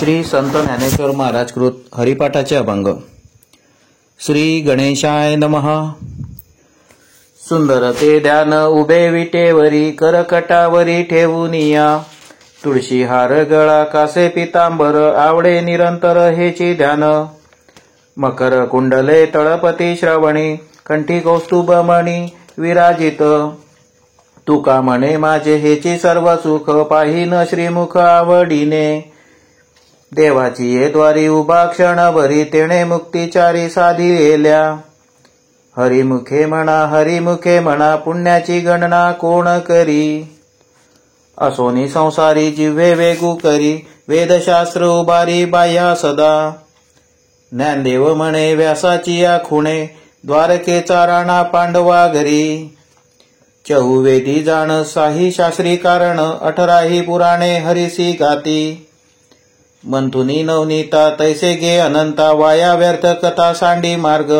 श्री संत ज्ञानेश्वर महाराज कृत हरिपाठाचे अभंग। श्री गणेशाय नमः। सुंदर ते ध्यान उभे विटेवरी, करकटावरी ठेवूनिया। तुळशी हार गळा कासे पितांबर, आवडे निरंतर हेची ध्यान। मकर कुंडले तळपती श्रवणी, कंठी कौस्तुभमणी विराजित। तुका म्हणे माझे हेची सर्व सुख, पाहिन श्रीमुख आवडीने। देवाची ये द्वारी उभा क्षणभरी, तेणे मुक्तिचारी साधिलेल्या। हरिमुखे म्हणा पुण्याची गणना कोण करी। असोनी संसारी जिव्हे वेगू करी, वेदशास्त्र उभारी बाह्या सदा। ज्ञानदेव म्हणे व्यासाची या खुणे, द्वारकेचा राणा पांडवा घरी। चहुवेदी जाण साही शास्त्री कारण, 18ही पुराणे हरिसी गाती। मंथुनी नवनीता तैसे गे अनंता, वाया व्यर्थ कथा सांडी मार्ग।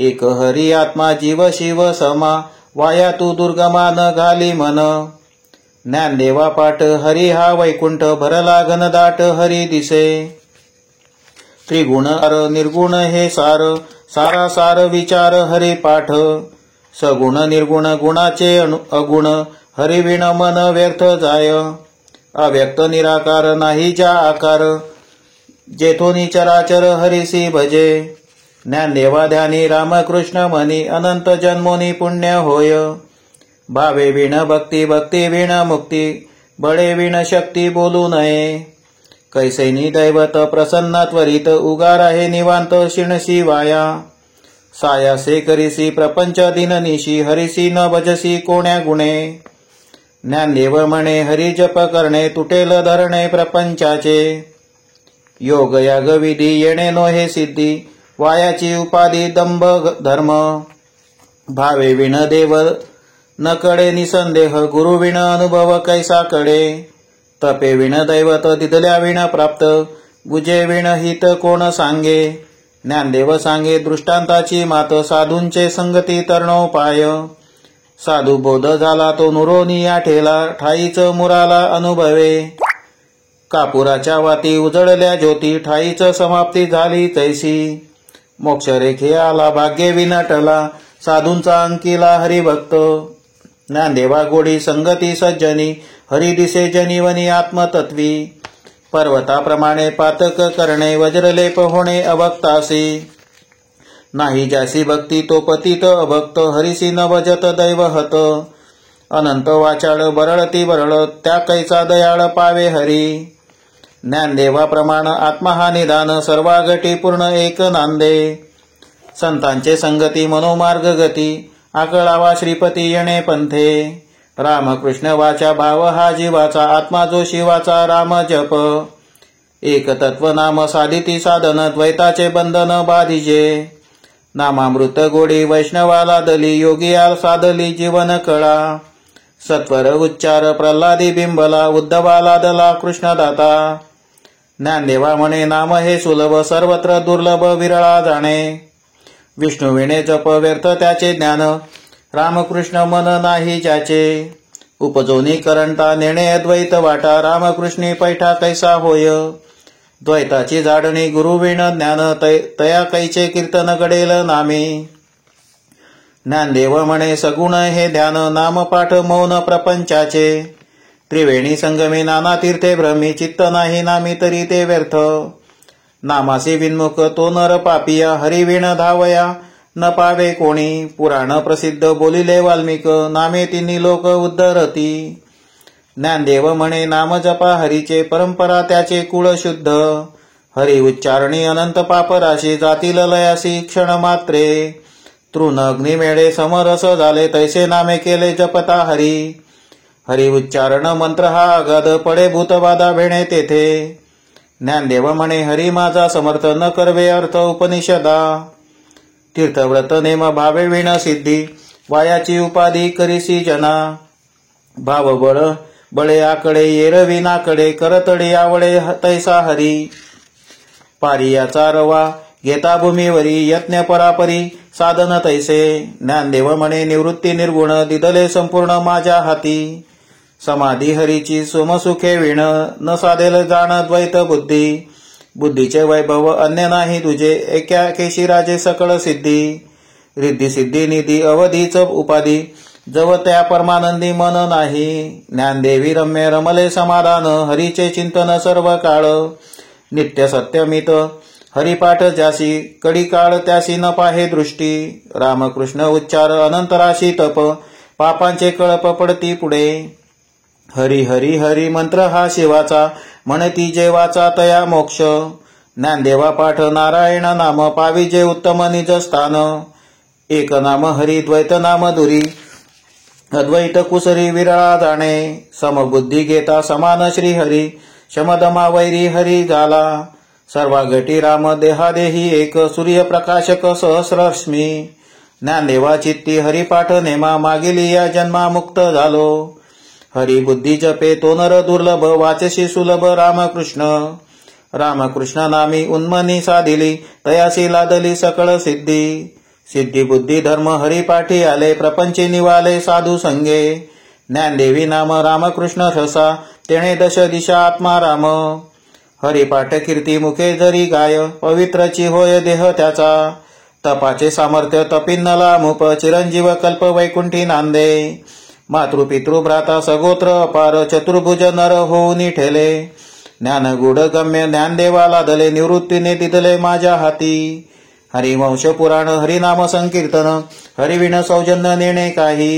एक हरी आत्मा जीव शिव समा, वाया तू दुर्गमा न घाली मन। ज्ञानदेवा पाठ हरी हा वैकुंठ, भरला घनदाट हरी दिसे। त्रिगुण निर्गुण हे सार, सारा सार विचार हरी पाठ। सगुण निर्गुण गुणाचे अगुण, हरिविण मन व्यर्थ जाय। अव्यक्त निराकार नाही ज्या आकार, जेथोनी चराचर हरिसी भजे। ज्ञानदेवा ध्यानी रामकृष्ण म्हणी, अनंत जन्मोनी पुण्य होय। भावे विण भक्ती, भक्ती विण मुक्ती, बळे विण शक्ती बोलू नये। कैसेनी दैवत प्रसन्न त्वरित, उगार आहे निवांत शिणसी वाया। सायासे करिसी प्रपंच दिननिशी, हरिसी न भजसी कोण्या गुणे। ज्ञानदेव म्हणे हरी जप करणे, तुटेल धरणे प्रपंचाचे। योग याग विधी येणे नो हे सिद्धी, वायाची उपाधी दंभ धर्म। भावे विण देव न कळे निसंदेह, गुरु विण अनुभव कैसा कडे। तपे विण दैवत दिदल्या विण प्राप्त, बुजे विण हित कोण सांगे। ज्ञानदेव सांगे दृष्टांताची मात, साधूंचे संगती तरणोपाय। साधू बोध झाला तो नुरोनिया ठेला, ठाईच मुराला अनुभवे। कापुराच्या वाती उजळल्या ज्योती, ठाईच समाप्ती झाली तैसी। मोक्षरेखे आला भाग्ये विनटला, साधूंचा अंकिला हरिभक्त। ज्ञानदेवा गोडी संगती सज्जनी, हरी दिसे जनीवनी आत्मतत्वी। पर्वताप्रमाणे पातक करणे, वज्रलेप होणे अभक्तासी। नाही ज्यासी भक्ती तो पतित अभक्त, हरिसी न भजत दैवहत। अनंत वाचाळ बरळती बरळ, त्या कैसा दयाळ पावे हरी। ज्ञानदेवा प्रमाण आत्मा हा निदान, सर्वागटी पूर्ण एक नांदे। संतांचे संगती मनोमार्ग गती, आकळावा श्रीपती येणे पंथे। रामकृष्ण वाचा भाव हा जीवाचा, आत्मा जो शिवाचा राम जप। एक तत्व नाम साधिती साधन, द्वैताचे बंधन बाधिजे। नामामृत गोडी वैष्णवाला दली, योगियाल साधली जीवन कळा। सत्वर उच्चार प्रल्हादी बिंबला, उद्धवाला दला कृष्णदाता। ज्ञानदेवा म्हणे नाम हे सुलभ, सर्वत्र दुर्लभ विरळा जाणे। विष्णुविणे जप व्यर्थ त्याचे ज्ञान, रामकृष्ण मन नाही ज्याचे। उपजोनी करंटा नेणे अद्वैत वाटा, रामकृष्णी पैठा कैसा होय। द्वैताची जाडणी गुरुविण ज्ञान, तया कैचे कीर्तन घडेल नामे। ज्ञानदेव म्हणे सगुण हे ध्यान, नामपाठ मौन प्रपंचाचे। त्रिवेणी संगमी नाना तीर्थे भ्रमी, चित्त नाही नामी तरी ते व्यर्थ। नामासी विन्मुख तो नर पापिया, हरिविण धावया न पावे कोणी। पुराण प्रसिद्ध बोलिले वाल्मिक, नामे तिन्ही लोक उद्धरती। ज्ञानदेव म्हणे नाम जपा हरीचे, परंपरा त्याचे कुळ शुद्ध। हरी उच्चारणी अनंत पापराशी, जातील लयासी क्षण मात्रे। तृण अग्निमेळे समरस झाले, तैसे नामे केले जपता हरी। हरी उच्चारण मंत्र हा अगाध, पडे भूतबाधा भेणे तेथे। ज्ञानदेव म्हणे हरी माझा समर्थ, न करवे अर्थ उपनिषदा। तीर्थव्रत नेम भावे विण सिद्धी, वायाची उपाधी करिसी जना। भाव बळे आकडे येरवी नाकडे, करतडी आवळे तैसा हरी। पारियाचा रवा घेता भूमीवरी, यज्ञ परापरी साधन तैसे। ज्ञानदेव म्हणे निवृत्ती निर्गुण, दिदले संपूर्ण माझ्या हाती। समाधी हरीची सोमसुखे विण न साधेल जाण द्वैत बुद्धी बुद्धीचे वैभव अन्य नाही तुझे एका केशी राजे सकळ सिद्धी रिद्धी सिद्धी निधी अवधीच उपाधी जव त्या परमानंदी मन नाही ज्ञानदेवी रम्य रमले समाधान हरीचे चिंतन सर्व काळ नित्य सत्यमित हरिपाठ ज्यासी कडी काळ त्यासी न पाहे दृष्टी रामकृष्ण उच्चार अनंतराशी तप पापांचे कळप पडती पुढे हरी हरी हरी मंत्र हा शिवाचा म्हणती जे वाचा तया मोक्ष ज्ञानदेवा पाठ नारायण नाम पाविजे उत्तम निज स्थान एक नाम हरी द्वैत नाम दुरी अद्वैत कुसरी विरळा जाणे समबुद्धी घेता समान श्री हरी शमदमा वैरी हरी झाला सर्वा गटी राम देहादेही एक सूर्यप्रकाशक सहस्रश्मी ज्ञानदेवा चित्ती हरिपाठ नेमा मागेली या जन्मा मुक्त झालो हरी बुद्धी जपे तो नर दुर्लभ वाचशी सुलभ रामकृष्ण रामकृष्ण नामी उन्मनी साधिली तयासी लादली सकळ सिद्धी सिद्धी बुद्धी धर्म हरिपाठी आले प्रपंची निवाले साधू संगे ज्ञानदेवी नाम रामकृष्ण ठसा तेणे दश दिशा आत्मा राम हरिपाठ कीर्ती मुखे जरी गाय पवित्रची होय देह त्याचा तपाचे सामर्थ्य तपिन्नला मूप चिरंजीव कल्प वैकुंठी नांदे मातृपितृ भ्राता सगोत्र अपार चतुर्भुज नर होऊनी ठेले ज्ञान गुढ गम्य ज्ञानदेवा लादले निवृत्तीने दिदले माझ्या हाती हरिवंश पुराण हरिनाम संकीर्तन हरिविण सौजन्य नेणे काही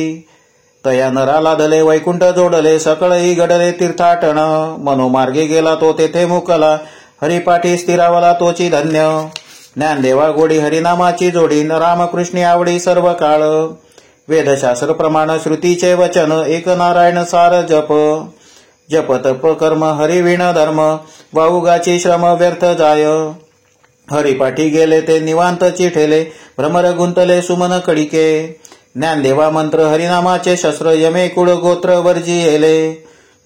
तया नरा लादले वैकुंठ जोडले सकळही घडले तीर्थाटन मनोमार्गे गेला तो तेथे मुकला हरिपाठी स्थिरावला तोची धन्य ज्ञानदेवा गोडी हरिनामाची जोडी रामकृष्णी आवडी सर्व काळ वेदशास्त्र प्रमाण श्रुतीचे वचन एक नारायण सार जप जप तप कर्म हरिविण धर्म वाउगाची श्रम व्यर्थ जाय हरिपाठी गेले ते निवांत चिठेले भ्रमर गुंतले सुमन कडिके ज्ञानदेवा मंत्र हरिनामाचे शस्त्र यमे कुळ गोत्र वर्जी येले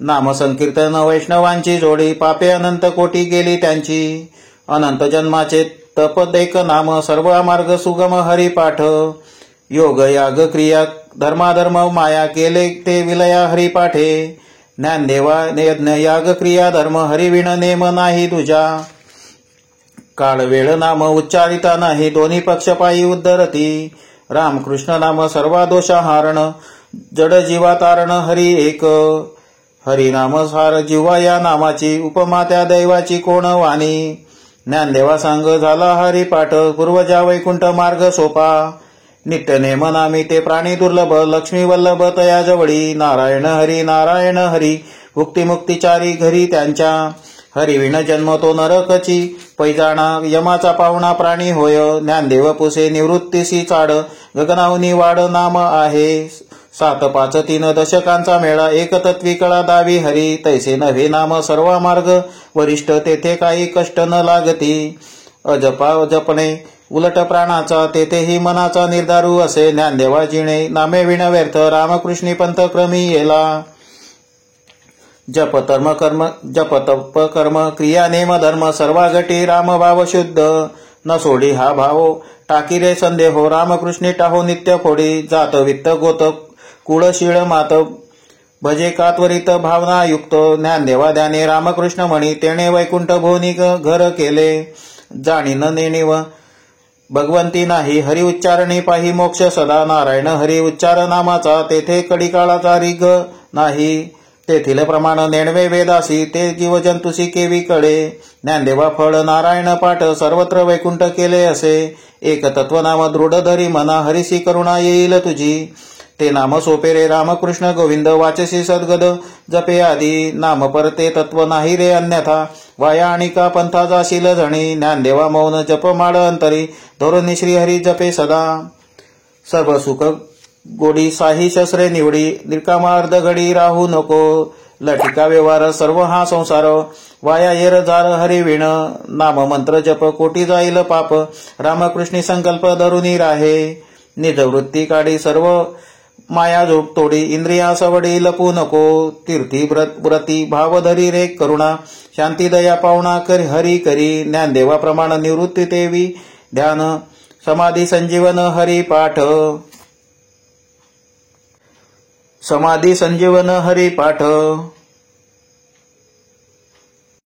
नाम संकीर्तन वैष्णवांची जोडी पापे अनंत कोटी गेली त्यांची अनंत जन्माचे तप देक नाम सर्व मार्ग सुगम हरिपाठ योग याग क्रिया धर्माधर्म माया केले ते विलया हरिपाठे ज्ञानदेवा यज्ञ याग क्रिया धर्म हरिविण नेम नाही तुझा काळ वेळ नाम उच्चारिता नाही दोन्ही पक्षपायी उद्धरती रामकृष्ण नाम सर्वा दोषाहारण जड जीवा तारण हरी एक हरिनाम सार जीवा या नामाची उपमा त्या दैवाची कोण वाणी ज्ञानदेवा सांग झाला हरिपाठ पूर्वजा वैकुंठ मार्ग सोपा नित्य नेम नामी ते प्राणी दुर्लभ लक्ष्मी वल्लभ तया जवळी नारायण हरी मुक्तिचारी घरी त्यांच्या हरिविण जन्म तो नरकची पैजाणा यमाचा पावणा प्राणी होय ज्ञानदेव पुसे निवृत्तीसी चाड गगनावनी वाड नाम आहे 7-5-3 दशकांचा मेळा एकतत्वी कळा दावी हरी तैसे नव्हे नाम सर्व मार्ग वरिष्ठ तेथे काही कष्ट न लागती अजपा जपणे उलट प्राणाचा तेथेही मनाचा निर्धारू असे ज्ञानदेवा जिणे नामे विण व्यर्थ रामकृष्णी पंथ क्रमी येला जप तप कर्म क्रिया नेम धर्म सर्वा गटी राम भाव शुद्ध न सोडी हा भाव टाकी रे संदेहो रामकृष्णी टाहो नित्य फोडी जात वित्त गोत कुळशीळ मात भजे कात्वरित भावना युक्त ज्ञानदेवा ध्याने रामकृष्ण म्हणी तेणे वैकुंठ भोनी घर केले जाणीन नेणीव भगवंती नाही हरी उच्चारणी पाही मोक्ष सदा नारायण हरी उच्चार नामाचा तेथे कडिकाळाचा रिग नाही तेथील प्रमाण नेणवे वेदासी ते जीवजंतुसी केवी कडे ज्ञानदेवा फळ नारायण पाठ सर्वत्र वैकुंठ केले असे एक तत्व नाम दृढ धरी मना हरिसी करुणा येईल तुझी ते नाम सोपे रे रामकृष्ण गोविंद वाचसी सद्गद जपे आदी नाम परते तत्व नाही रे अन्यथा वाया आणि का पंथा जाशील जणी ज्ञानदेवा मौन जप माळ अंतरी धोरणी श्रीहरी जपे सदा सर्व सुख गोडी साही शस्त्रे निवडी निर्कामा अर्ध घडी राहू नको लटिका व्यवहार सर्व हा संसार वाया येर जार हरिविण नाम मंत्र जप कोटी जाईल पाप रामकृष्णी संकल्प धरुनी राहे निजवृत्ती काढी सर्व माया तोडी इंद्रिया सवडी लपू नको तीर्थी व्रती भाव धरी रे करुणा शांती दया पावना कर हरी करी ज्ञानदेवा प्रमाण निवृत्ती देवी ध्यान समाधी संजीवन हरी पाठ समाधी संजीवन हरिपाठ